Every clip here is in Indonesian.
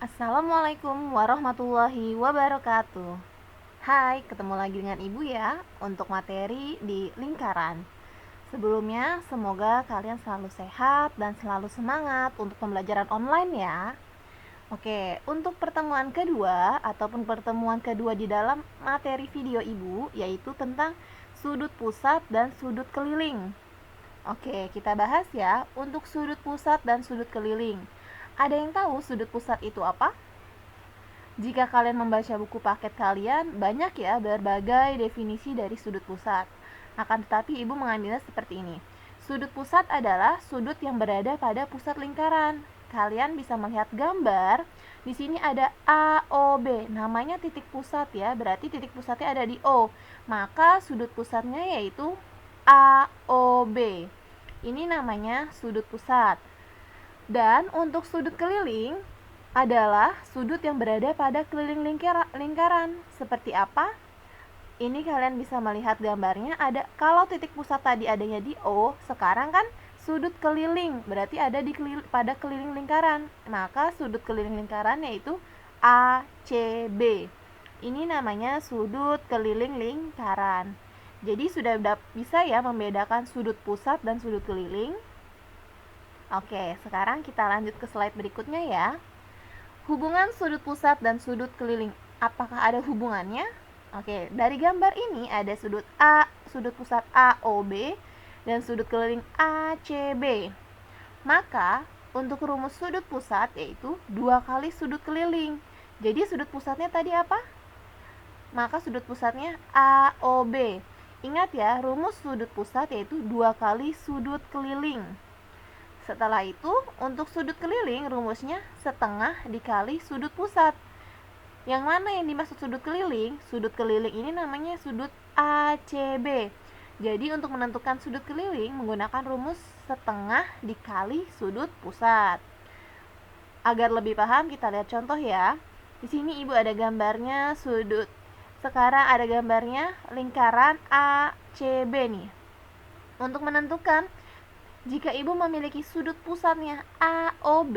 Assalamualaikum warahmatullahi wabarakatuh. Hai, ketemu lagi dengan Ibu ya untuk materi di lingkaran. Sebelumnya, semoga kalian selalu sehat dan selalu semangat untuk pembelajaran online ya. Oke, untuk pertemuan kedua ataupun pertemuan kedua di dalam materi video Ibu yaitu tentang sudut pusat dan sudut keliling. Oke, kita bahas ya untuk sudut pusat dan sudut keliling. Ada yang tahu sudut pusat itu apa? Jika kalian membaca buku paket kalian, banyak ya berbagai definisi dari sudut pusat. Akan tetapi ibu mengambilnya seperti ini. Sudut pusat adalah sudut yang berada pada pusat lingkaran. Kalian bisa melihat gambar. Di sini ada A, O, B. Namanya titik pusat ya, berarti titik pusatnya ada di O. Maka sudut pusatnya yaitu A, O, B. Ini namanya sudut pusat. Dan untuk sudut keliling adalah sudut yang berada pada keliling lingkaran. Seperti apa? Ini kalian bisa melihat gambarnya. Ada, kalau titik pusat tadi adanya di O, sekarang kan sudut keliling berarti ada pada keliling lingkaran. Maka sudut keliling lingkaran yaitu A, C, B. Ini namanya sudut keliling lingkaran. Jadi sudah bisa ya membedakan sudut pusat dan sudut keliling. Oke, sekarang kita lanjut ke slide berikutnya ya. Hubungan sudut pusat dan sudut keliling. Apakah ada hubungannya? Oke, dari gambar ini ada sudut pusat AOB dan sudut keliling ACB. Maka, untuk rumus sudut pusat yaitu 2 kali sudut keliling. Jadi sudut pusatnya tadi apa? Maka sudut pusatnya AOB. Ingat ya, rumus sudut pusat yaitu 2 kali sudut keliling. Setelah itu, untuk sudut keliling rumusnya setengah dikali sudut pusat. Yang mana yang dimaksud sudut keliling? Sudut keliling ini namanya sudut ACB. Jadi untuk menentukan sudut keliling menggunakan rumus setengah dikali sudut pusat. Agar lebih paham kita lihat contoh ya. Di sini Ibu ada gambarnya sudut. Sekarang ada gambarnya lingkaran ACB nih. Untuk menentukan jika Ibu memiliki sudut pusatnya AOB,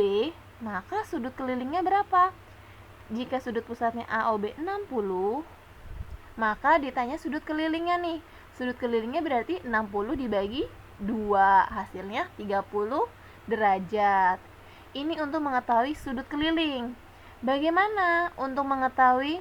maka sudut kelilingnya berapa? Jika sudut pusatnya AOB 60, maka ditanya sudut kelilingnya nih. Sudut kelilingnya berarti 60 dibagi 2, hasilnya 30 derajat. Ini untuk mengetahui sudut keliling. Bagaimana untuk mengetahui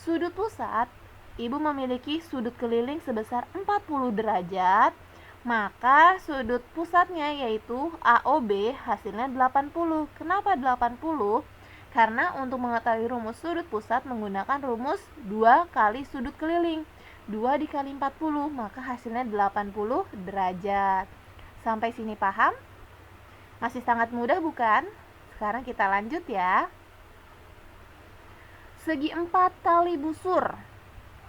sudut pusat? Ibu memiliki sudut keliling sebesar 40 derajat, maka sudut pusatnya yaitu AOB hasilnya 80. Kenapa 80? Karena untuk mengetahui rumus sudut pusat menggunakan rumus 2 kali sudut keliling. 2 dikali 40, maka hasilnya 80 derajat. Sampai sini paham? Masih sangat mudah bukan? Sekarang kita lanjut ya. Segi 4 tali busur.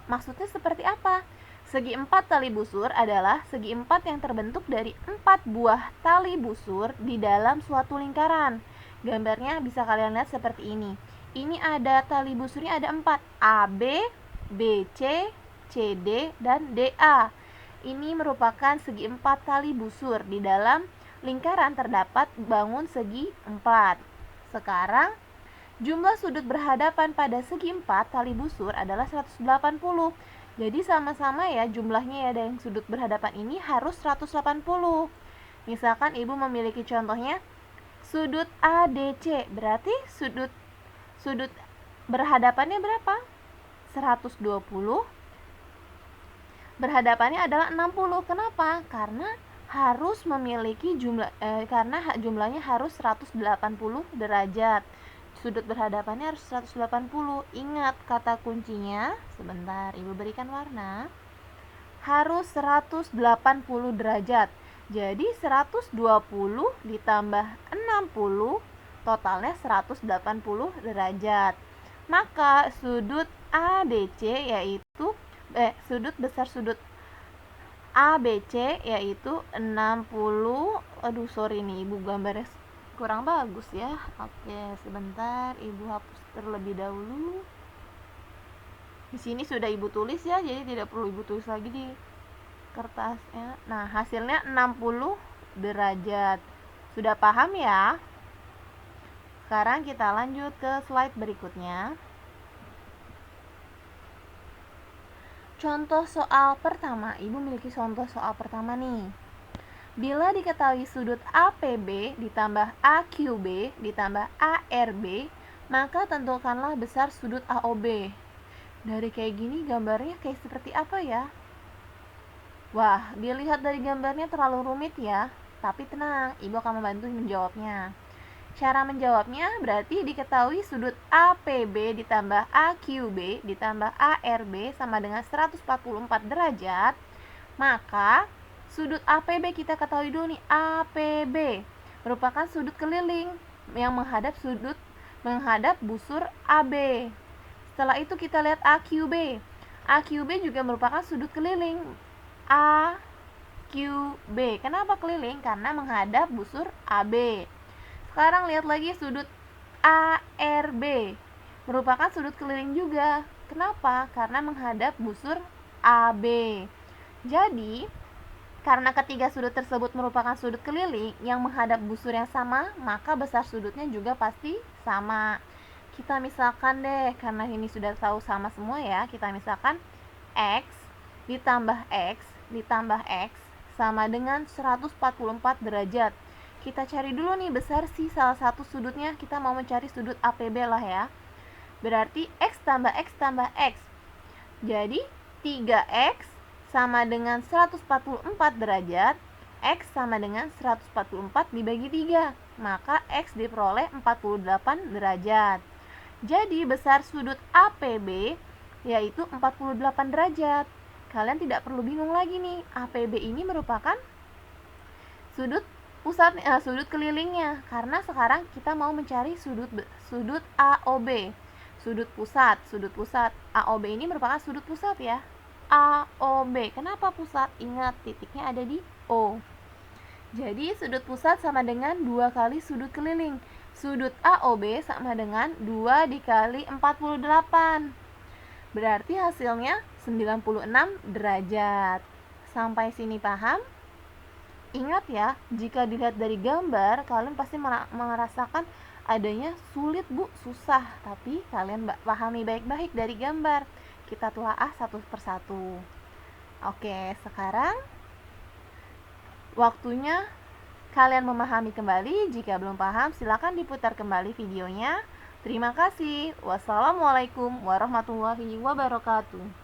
Maksudnya seperti apa? Segi 4 tali busur adalah segi 4 yang terbentuk dari 4 buah tali busur di dalam suatu lingkaran. Gambarnya bisa kalian lihat seperti ini. Ini ada tali busurnya ada 4, AB, BC, CD, dan DA. Ini merupakan segi 4 tali busur. Di dalam lingkaran terdapat bangun segi 4. Sekarang jumlah sudut berhadapan pada segi 4 tali busur adalah 180. Jadi sama-sama ya jumlahnya ya, dan sudut berhadapan ini harus 180. Misalkan Ibu memiliki contohnya sudut ADC, berarti sudut berhadapannya berapa? 120. Berhadapannya adalah 60. Kenapa? Karena harus memiliki karena jumlahnya harus 180 derajat. Sudut berhadapannya harus 180. Ingat kata kuncinya, sebentar Ibu berikan warna. Harus 180 derajat. Jadi 120 ditambah 60 totalnya 180 derajat. Maka sudut ADC yaitu sudut besar sudut ABC yaitu 60. Aduh sorry nih Ibu gambarnya kurang bagus ya. Oke, sebentar Ibu hapus terlebih dahulu. Di sini sudah Ibu tulis ya, jadi tidak perlu Ibu tulis lagi di kertasnya. Nah, hasilnya 60 derajat. Sudah paham ya? Sekarang kita lanjut ke slide berikutnya. Contoh soal pertama, Ibu memiliki contoh soal pertama nih. Bila diketahui sudut APB ditambah AQB ditambah ARB, maka tentukanlah besar sudut AOB. Dari kayak gini gambarnya kayak seperti apa ya? Wah, dilihat dari gambarnya terlalu rumit ya. Tapi tenang, Ibu akan membantu menjawabnya. Cara menjawabnya berarti diketahui sudut APB ditambah AQB ditambah ARB sama dengan 144 derajat. Maka sudut APB kita ketahui dulu nih, APB merupakan sudut keliling yang menghadap busur AB. Setelah itu kita lihat AQB. AQB juga merupakan sudut keliling AQB. Kenapa keliling? Karena menghadap busur AB. Sekarang lihat lagi sudut ARB, merupakan sudut keliling juga. Kenapa? Karena menghadap busur AB. Jadi, karena ketiga sudut tersebut merupakan sudut keliling yang menghadap busur yang sama, maka besar sudutnya juga pasti sama. Kita misalkan deh, karena ini sudah tahu sama semua ya, kita misalkan X ditambah X ditambah X sama dengan 144 derajat. Kita cari dulu nih besar sih salah satu sudutnya. Kita mau mencari sudut APB lah ya. Berarti X tambah X tambah X. Jadi 3X sama dengan 144 derajat. X sama dengan 144 dibagi 3. Maka X diperoleh 48 derajat. Jadi besar sudut APB yaitu 48 derajat. Kalian tidak perlu bingung lagi nih. APB ini merupakan sudut kelilingnya, karena sekarang kita mau mencari sudut AOB, sudut pusat. AOB ini merupakan sudut pusat ya. AOB, kenapa pusat? Ingat titiknya ada di O. Jadi sudut pusat sama dengan 2 kali sudut keliling. Sudut AOB sama dengan 2 dikali 48. Berarti hasilnya 96 derajat. Sampai sini paham? Ingat ya, jika dilihat dari gambar, kalian pasti merasakan adanya sulit bu, susah. Tapi kalian pahami baik-baik dari gambar. Kita telaah satu persatu. Oke, sekarang waktunya kalian memahami kembali. Jika belum paham, silakan diputar kembali videonya. Terima kasih. Wassalamualaikum warahmatullahi wabarakatuh.